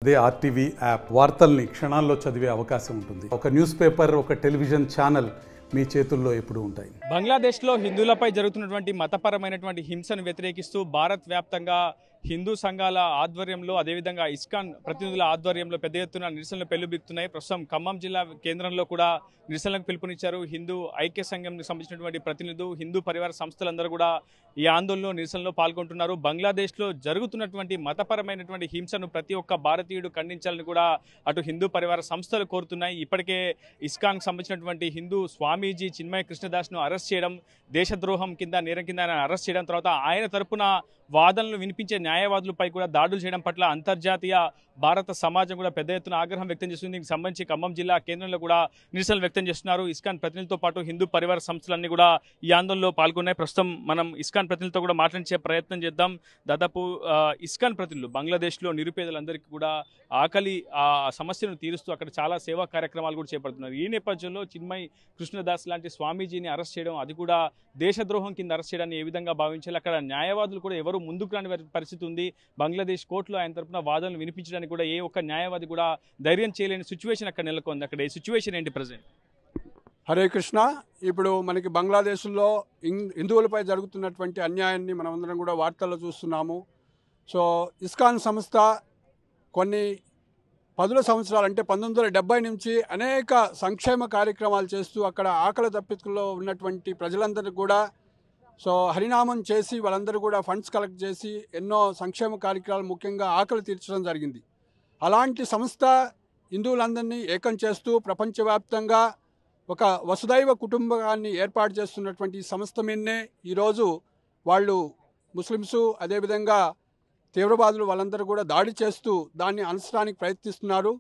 అదే RTV app వార్తల్ని క్షణాల్లో చదివే అవకాశం ఉంటుంది. ఒక న్యూస్ పేపర్, ఒక టెలివిజన్ ఛానల్ మీ చేతుల్లో ఎప్పుడూ ఉంటాయి. బంగ్లాదేశ్లో హిందువులపై జరుగుతున్నటువంటి మతపరమైనటువంటి హింసను వ్యతిరేకిస్తూ భారత్ వ్యాప్తంగా హిందూ సంఘాల ఆధ్వర్యంలో అదేవిధంగా ఇస్కాన్ ప్రతినిధుల ఆధ్వర్యంలో పెద్ద ఎత్తున నిరసనలు పెళ్లిబిక్కుతున్నాయి. ప్రస్తుతం ఖమ్మం జిల్లా కేంద్రంలో కూడా నిరసనలకు పిలుపునిచ్చారు. హిందూ ఐక్య సంఘంకి సంబంధించినటువంటి ప్రతినిధులు, హిందూ పరివార సంస్థలందరూ కూడా ఈ ఆందోళనలో నిరసనలో పాల్గొంటున్నారు. బంగ్లాదేశ్లో జరుగుతున్నటువంటి మతపరమైనటువంటి హింసను ప్రతి ఒక్క భారతీయుడు ఖండించాలని కూడా అటు హిందూ పరివార సంస్థలు కోరుతున్నాయి. ఇప్పటికే ఇస్కాన్కి సంబంధించినటువంటి హిందూ స్వామీజీ చిన్మయ కృష్ణదాస్ను అరెస్ట్ చేయడం, దేశద్రోహం కింద నేరం కింద ఆయన అరెస్ట్ చేయడం, తర్వాత ఆయన తరపున వాదనలు వినిపించే న్యాయవాదులపై కూడా దాడులు చేయడం పట్ల అంతర్జాతీయ భారత సమాజం కూడా పెద్ద ఎత్తున ఆగ్రహం వ్యక్తం చేస్తుంది. దీనికి సంబంధించి ఖమ్మం జిల్లా కేంద్రంలో కూడా నిరసనలు వ్యక్తం చేస్తున్నారు. ఇస్కాన్ ప్రతినిధులతో పాటు హిందూ పరివార సంస్థలన్నీ కూడా ఈ ఆందోళనలో పాల్గొన్నాయి. ప్రస్తుతం మనం ఇస్కాన్ ప్రతినిధులతో కూడా మాట్లాడించే ప్రయత్నం చేద్దాం. దాదాపు ఇస్కాన్ ప్రతినిధులు బంగ్లాదేశ్లో నిరుపేదలందరికీ కూడా ఆకలి సమస్యను తీరుస్తూ అక్కడ చాలా సేవా కార్యక్రమాలు కూడా చేపడుతున్నారు. ఈ నేపథ్యంలో చిన్మయ్ కృష్ణదాస్ లాంటి స్వామీజీని అరెస్ట్ చేయడం, అది కూడా దేశద్రోహం కింద అరెస్ట్ చేయడాన్ని ఏ విధంగా భావించాలి? అక్కడ న్యాయవాదులు కూడా ఎవరు ముందుకు రాని పరిస్థితి ఉంది. బంగ్లాదేశ్ కోర్టులో ఆయన తరపున వాదనలు వినిపించడానికి కూడా ఏ ఒక్క న్యాయవాది కూడా ధైర్యం చేయలేని సిచ్యువేషన్ అక్కడ నెలకొంది. అక్కడ ఈ సిచ్యువేషన్ ఏంటి ప్రజెంట్? హరే కృష్ణ. ఇప్పుడు మనకి బంగ్లాదేశ్లో హిందువులపై జరుగుతున్నటువంటి అన్యాయాన్ని మనమందరం కూడా వార్తల్లో చూస్తున్నాము. సో ఇస్కాన్ సంస్థ కొన్ని పదుల సంవత్సరాలు అంటే 1970 నుంచి అనేక సంక్షేమ కార్యక్రమాలు చేస్తూ అక్కడ ఆకలి దప్పికల్లో ఉన్నటువంటి ప్రజలందరికీ కూడా హరినామం చేసి వాళ్ళందరూ కూడా ఫండ్స్ కలెక్ట్ చేసి ఎన్నో సంక్షేమ కార్యక్రమాలు ముఖ్యంగా ఆకలి తీర్చడం జరిగింది. అలాంటి సంస్థ హిందువులందరినీ ఏకం చేస్తూ ప్రపంచవ్యాప్తంగా ఒక వసుదైవ కుటుంబాన్ని ఏర్పాటు చేస్తున్నటువంటి సంస్థ మీదనే ఈరోజు వాళ్ళు ముస్లిమ్సు అదేవిధంగా తీవ్రవాదులు వాళ్ళందరూ కూడా దాడి చేస్తూ దాన్ని అణచడానికి ప్రయత్నిస్తున్నారు.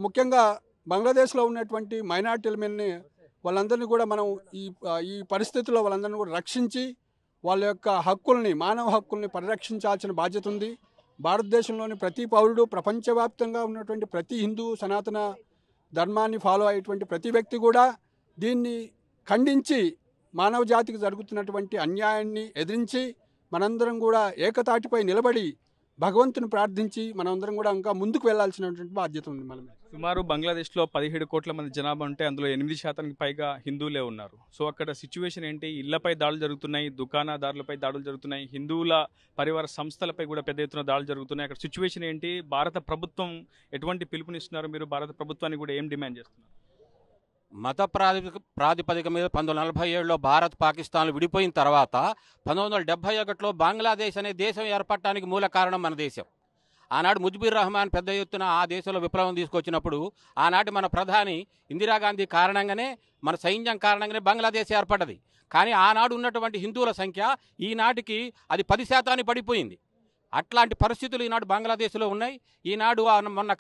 ముఖ్యంగా బంగ్లాదేశ్లో ఉన్నటువంటి మైనార్టీల మీదనే వాళ్ళందరినీ కూడా మనం ఈ పరిస్థితుల్లో వాళ్ళందరినీ కూడా రక్షించి వాళ్ళ యొక్క హక్కుల్ని, మానవ హక్కుల్ని పరిరక్షించాల్సిన బాధ్యత ఉంది. భారతదేశంలోని ప్రతి పౌరుడు, ప్రపంచవ్యాప్తంగా ఉన్నటువంటి ప్రతి హిందూ సనాతన ధర్మాన్ని ఫాలో అయ్యేటువంటి ప్రతి వ్యక్తి కూడా దీన్ని ఖండించి మానవ జాతికి జరుగుతున్నటువంటి అన్యాయాన్ని ఎదిరించి మనందరం కూడా ఏకతాటిపై నిలబడి భగవంతుని ప్రార్థించి మనందరం కూడా ఇంకా ముందుకు వెళ్లాల్సినటువంటి బాధ్యత ఉంది. మనం సుమారు బంగ్లాదేశ్లో 17 కోట్ల మంది జనాభా ఉంటే అందులో 8% పైగా హిందువులే ఉన్నారు. సో అక్కడ సిచ్యువేషన్ ఏంటి? ఇళ్లపై దాడులు జరుగుతున్నాయి, దుకాణదారులపై దాడులు జరుగుతున్నాయి, హిందువుల పరివార సంస్థలపై కూడా పెద్ద ఎత్తున దాడులు జరుగుతున్నాయి. అక్కడ సిచ్యువేషన్ ఏంటి? భారత ప్రభుత్వం ఎటువంటి పిలుపునిస్తున్నారు? మీరు భారత ప్రభుత్వాన్ని కూడా ఏం డిమాండ్ చేస్తున్నారు? మత ప్రాతిపదిక మీద 1947లో భారత్ పాకిస్తాన్లు విడిపోయిన తర్వాత 1971లో బంగ్లాదేశ్ అనే దేశం ఏర్పడటానికి మూల కారణం మన దేశం. ఆనాడు ముజిబుర్ రహమాన్ పెద్ద ఎత్తున ఆ దేశంలో విప్లవం తీసుకొచ్చినప్పుడు ఆనాటి మన ప్రధాని ఇందిరాగాంధీ కారణంగానే, మన సైన్యం కారణంగానే బంగ్లాదేశ్ ఏర్పడ్డది. కానీ ఆనాడు ఉన్నటువంటి హిందువుల సంఖ్య ఈనాటికి అది 10% పడిపోయింది. అట్లాంటి పరిస్థితులు ఈనాడు బంగ్లాదేశ్లో ఉన్నాయి. ఈనాడు మొన్న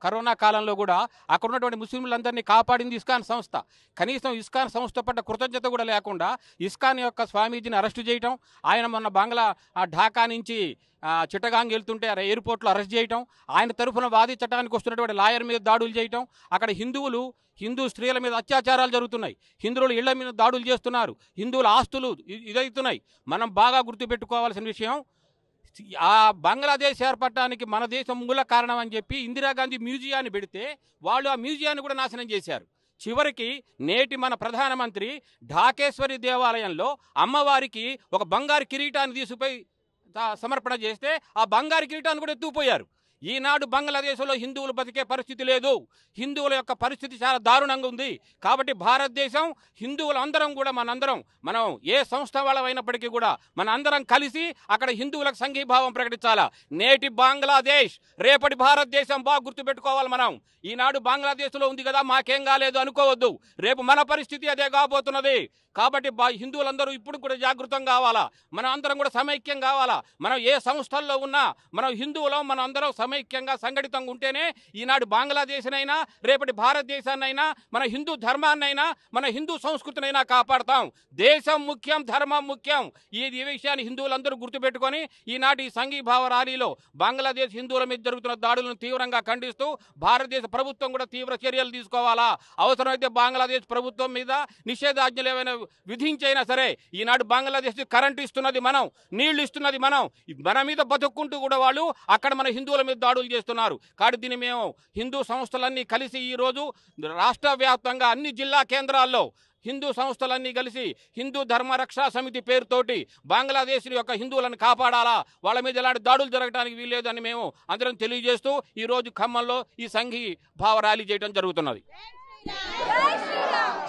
కరోనా కాలంలో కూడా అక్కడ ఉన్నటువంటి ముస్లింలందరినీ కాపాడింది ఇస్కాన్ సంస్థ. కనీసం ఇస్కాన్ సంస్థ పట్ల కృతజ్ఞత కూడా లేకుండా ఇస్కాన్ యొక్క స్వామీజీని అరెస్టు చేయటం, ఆయన మొన్న ఢాకా నుంచి చిట్టగాంగ్ వెళ్తుంటే ఎయిర్పోర్ట్లో అరెస్ట్ చేయటం, ఆయన తరఫున వాదించడానికి వస్తున్నటువంటి లాయర్ మీద దాడులు చేయటం, అక్కడ హిందూ స్త్రీల మీద అత్యాచారాలు జరుగుతున్నాయి, హిందువుల ఇళ్ల మీద దాడులు చేస్తున్నారు, హిందువుల ఆస్తులు ఇదవుతున్నాయి. మనం బాగా గుర్తుపెట్టుకోవాల్సిన విషయం, ఆ బంగ్లాదేశ్ ఏర్పడటానికి మన దేశం మూల కారణం అని చెప్పి ఇందిరాగాంధీ మ్యూజియాన్ని పెడితే వాళ్ళు ఆ మ్యూజియాన్ని కూడా నాశనం చేశారు. చివరికి నేటి మన ప్రధానమంత్రి ఢాకేశ్వరి దేవాలయంలో అమ్మవారికి ఒక బంగారు కిరీటాన్ని తీసుకుపోయి సమర్పణ చేస్తే ఆ బంగారు కిరీటాన్ని కూడా ఎత్తుకుపోయారు. ఈనాడు బంగ్లాదేశ్లో హిందువులు బతికే పరిస్థితి లేదు. హిందువుల యొక్క పరిస్థితి చాలా దారుణంగా ఉంది. కాబట్టి భారతదేశం హిందువులందరం కూడా మనం ఏ సంస్థ వాళ్ళమైనప్పటికీ కూడా మన అందరం కలిసి అక్కడ హిందువులకు సంఘీభావం ప్రకటించాలా. నేటి బంగ్లాదేశ్ రేపటి భారతదేశం బాగా గుర్తుపెట్టుకోవాలి. మనం ఈనాడు బంగ్లాదేశ్లో ఉంది కదా, మాకేం కాలేదు అనుకోవద్దు. రేపు మన పరిస్థితి అదే కాబోతున్నది. కాబట్టి హిందువులందరూ ఇప్పుడు కూడా జాగృతం కావాలా. మనం అందరం కూడా సమైక్యం కావాలా. మనం ఏ సంస్థల్లో ఉన్నా మనం హిందువులం, మనం అందరం సమైక్యంగా సంఘటితంగా ఉంటేనే ఈనాడు బంగ్లాదేశ్నైనా రేపటి భారతదేశాన్నైనా మన హిందూ ధర్మాన్నైనా మన హిందూ సంస్కృతినైనా కాపాడతాం. దేశం ముఖ్యం, ధర్మం ముఖ్యం. ఈ విషయాన్ని హిందువులందరూ గుర్తుపెట్టుకొని ఈనాటి సంఘీభావ ర్యాలీలో బంగ్లాదేశ్ హిందువుల మీద జరుగుతున్న దాడులను తీవ్రంగా ఖండిస్తూ భారతదేశ ప్రభుత్వం కూడా తీవ్ర చర్యలు తీసుకోవాలా. అవసరమైతే బంగ్లాదేశ్ ప్రభుత్వం మీద నిషేధాజ్ఞలు ఏమైనా విధించైనా సరే ఈనాడు బంగ్లాదేశ్ కరెంటు ఇస్తున్నది మనం, నీళ్లు ఇస్తున్నది మనం, మన మీద బతుక్కుంటూ కూడా వాళ్ళు అక్కడ మన హిందువుల మీద దాడులు చేస్తున్నారు. కాబట్టి దీన్ని మేము హిందూ సంస్థలన్నీ కలిసి ఈరోజు రాష్ట్ర వ్యాప్తంగా అన్ని జిల్లా కేంద్రాల్లో హిందూ సంస్థలన్నీ కలిసి హిందూ ధర్మరక్షా సమితి పేరుతోటి బంగ్లాదేశ్ యొక్క హిందువులను కాపాడాలా, వాళ్ళ మీద ఎలాంటి దాడులు జరగడానికి వీల్లేదని మేము అందరం తెలియజేస్తూ ఈరోజు ఖమ్మంలో ఈ సంఘీ భావ ర్యాలీ చేయడం జరుగుతున్నది.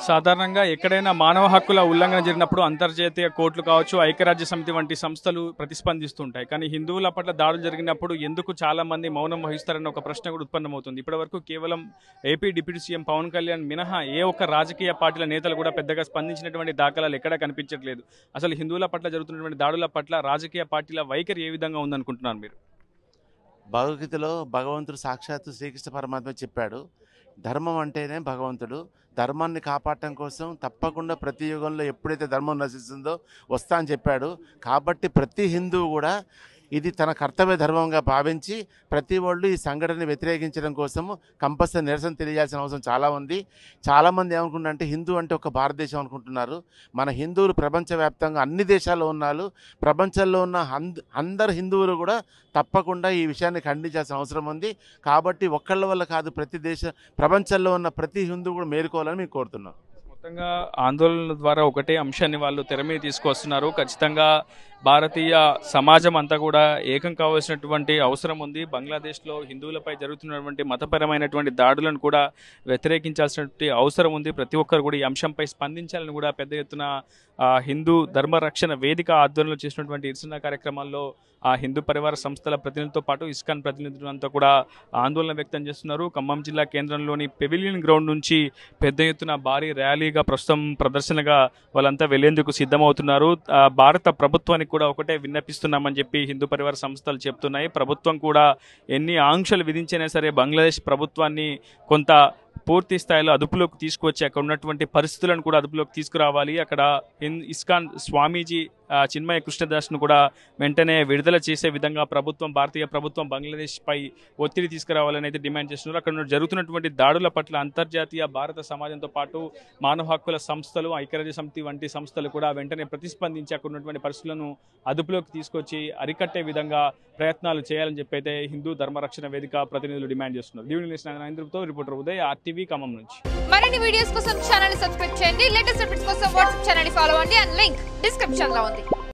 సాధారణంగా ఎక్కడైనా మానవ హక్కుల ఉల్లంఘన జరిగినప్పుడు అంతర్జాతీయ కోర్టులు కావచ్చు, ఐక్యరాజ్య సమితి వంటి సంస్థలు ప్రతిస్పందిస్తుంటాయి. కానీ హిందువుల పట్ల దాడులు జరిగినప్పుడు ఎందుకు చాలా మంది మౌనం వహిస్తారన్న ఒక ప్రశ్న కూడా ఉత్పన్నమవుతుంది. ఇప్పటివరకు కేవలం AP deputy CM Pawan Kalyan మినహా ఏ ఒక్క రాజకీయ పార్టీల నేతలు కూడా పెద్దగా స్పందించినటువంటి దాఖలాలు ఎక్కడా కనిపించట్లేదు. అసలు హిందువుల పట్ల జరుగుతున్నటువంటి దాడుల పట్ల రాజకీయ పార్టీల వైఖరి ఏ విధంగా ఉందనుకుంటున్నారు మీరు? భగవద్గీతలో భగవంతుడు సాక్షాత్తు శ్రీకృష్ణ పరమాత్మ చెప్పాడు, ధర్మం అంటేనే భగవంతుడు. ధర్మాన్ని కాపాడటం కోసం తప్పకుండా ప్రతి యుగంలో ఎప్పుడైతే ధర్మం నశిస్తుందో వస్తా అని చెప్పాడు. కాబట్టి ప్రతి హిందువు కూడా ఇది తన కర్తవ్య ధర్మంగా భావించి ప్రతి వాళ్ళు ఈ సంఘటనని వ్యతిరేకించడం కోసము కంపల్సరీ నిరసన తెలియాల్సిన అవసరం చాలా ఉంది. చాలామంది ఏమనుకుంటారంటే హిందూ అంటే ఒక భారతదేశం అనుకుంటున్నారు. మన హిందువులు ప్రపంచవ్యాప్తంగా అన్ని దేశాల్లో ఉన్నారు. ప్రపంచంలో ఉన్న అందరు హిందువులు కూడా తప్పకుండా ఈ విషయాన్ని ఖండించాల్సిన అవసరం ఉంది. కాబట్టి ఒక్కళ్ళ వల్ల కాదు, ప్రపంచంలో ఉన్న ప్రతి హిందువు కూడా మేలుకోవాలని మేము కోరుతున్నాం. మొత్తంగా ఆందోళనల ద్వారా ఒకటే అంశాన్ని వాళ్ళు తెర మీద తీసుకొస్తున్నారు. ఖచ్చితంగా భారతీయ సమాజం అంతా కూడా ఏకం కావాల్సినటువంటి అవసరం ఉంది. బంగ్లాదేశ్లో హిందువులపై జరుగుతున్నటువంటి మతపరమైనటువంటి దాడులను కూడా వ్యతిరేకించాల్సినటువంటి అవసరం ఉంది. ప్రతి ఒక్కరు కూడా ఈ అంశంపై స్పందించాలని కూడా పెద్ద ఎత్తున హిందూ ధర్మరక్షణ వేదిక ఆధ్వర్యంలో చేసినటువంటి నిరసన కార్యక్రమాల్లో ఆ హిందూ పరివార సంస్థల ప్రతినిధులతో పాటు ఇస్కాన్ ప్రతినిధులంతా కూడా ఆందోళన వ్యక్తం చేస్తున్నారు. ఖమ్మం జిల్లా కేంద్రంలోని పెవిలియన్ గ్రౌండ్ నుంచి పెద్ద ఎత్తున భారీ ర్యాలీగా ప్రస్తుతం ప్రదర్శనగా వాళ్ళంతా వెళ్లేందుకు సిద్ధమవుతున్నారు. భారత ప్రభుత్వానికి కూడా ఒకటే విన్నపిస్తున్నామని చెప్పి హిందూ పరివార సంస్థలు చెప్తున్నాయి. ప్రభుత్వం కూడా ఎన్ని ఆంక్షలు విధించినా సరే బంగ్లాదేశ్ ప్రభుత్వాన్ని కొంత పూర్తి స్థాయిలో అదుపులోకి తీసుకువచ్చి అక్కడ ఉన్నటువంటి పరిస్థితులను కూడా అదుపులోకి తీసుకురావాలి. అక్కడ ఇస్కాన్ స్వామీజీ చిన్మయ కృష్ణదాస్ను కూడా వెంటనే విడుదల చేసే విధంగా భారతీయ ప్రభుత్వం బంగ్లాదేశ్ పై ఒత్తిడి తీసుకురావాలని అయితే డిమాండ్ చేస్తున్నారు. అక్కడ జరుగుతున్నటువంటి దాడుల పట్ల అంతర్జాతీయ భారత సమాజంతో పాటు మానవ హక్కుల సంస్థలు, ఐక్యరాజ్య సమితి వంటి సంస్థలు కూడా వెంటనే ప్రతిస్పందించి అక్కడ ఉన్నటువంటి పరిస్థితులను అదుపులోకి తీసుకొచ్చి అరికట్టే విధంగా ప్రయత్నాలు చేయాలని చెప్పి అయితే హిందూ ధర్మరక్షణ వేదిక ప్రతినిధులు డిమాండ్ చేస్తున్నారు. దీనితో రిపోర్టర్ ఉదయ్, RTV ఖమ్మం నుంచి. మరిన్ని వీడియోస్ కోసం ఛానల్ సబ్స్క్రైబ్ చేయండి. లేటెస్ట్ అప్డేట్స్ కోసం వాట్సాప్ ఛానల్ ఫాలో అవ్వండి. అండ్ లింక్ డిస్క్రిప్షన్ లో ఉంది.